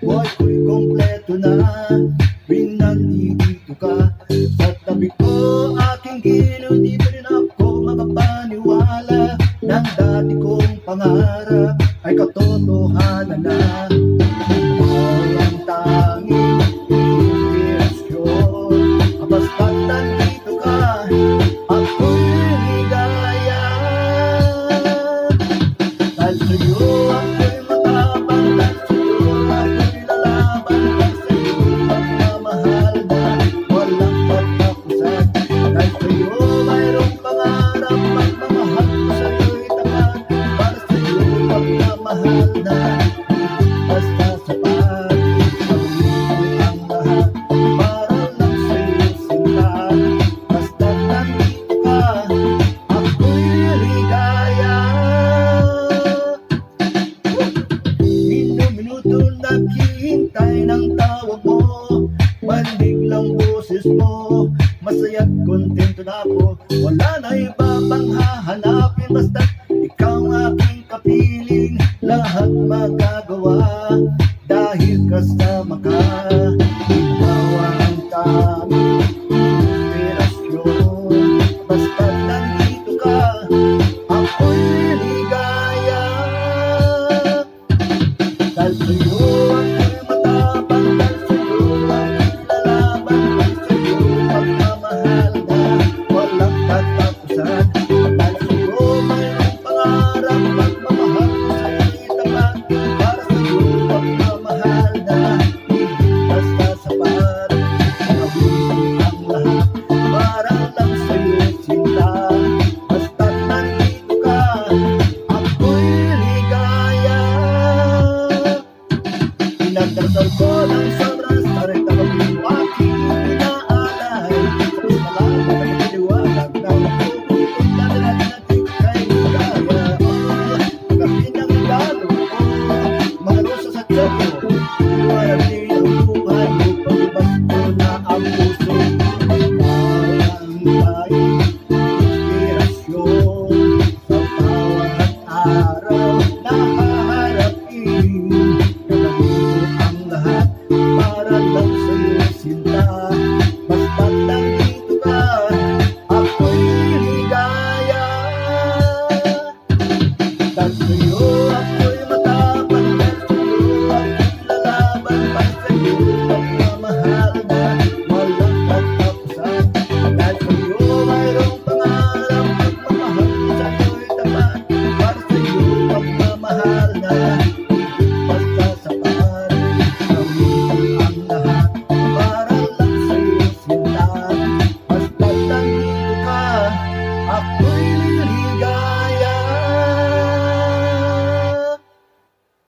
buhay ko'y kompleto na. Nandito ka sa tabi ko, aking giliw. Di pa rin ako makapaniwala ng dati kong pangarap ay katotohanan na. Ang tanging inspirasyon, basta't nandito ka, ako'y ligaya. Dahil sa'yo ako'y matapang, dahil sa'yo ako'y lalaban, dahil sa'yo pagmamahal na walang pagtapusan. Dahil sa'yo mayroong pangarap, pagmamahal ko sa'yo'y tapat. Para sa'yo pagmamahal na basta sapat. Gawin ko ang lahat para lang sa'yo sinta. Basta't nandito ka, ako'y ligaya. Minuto naghihintay ng tawag mo, malig lang boses mo, masaya't kontento na ako. Wala na iba pang hahanapin, basta't ikaw ang aking kapiling. Lahat magagawa dahil kasama ka. Ikaw ang tanging inspirasyon, basta't nandito ka, ako'y ligaya. Dahil sa'yo ako'y matapang, dahil sa'yo ako'y lalaban, dahil sa'yo pagmamahal na walang katapusan. Dahil sa'yo mayroong pangarap, pagmamahal ko sa'yo'y tapat. Para sa'yo pagmamahal na higit basta sapat. Gawin ko ang lahat para lang sa'yo sinta. Basta't nandito ka, ako'y ligaya. Pinagdarasal ko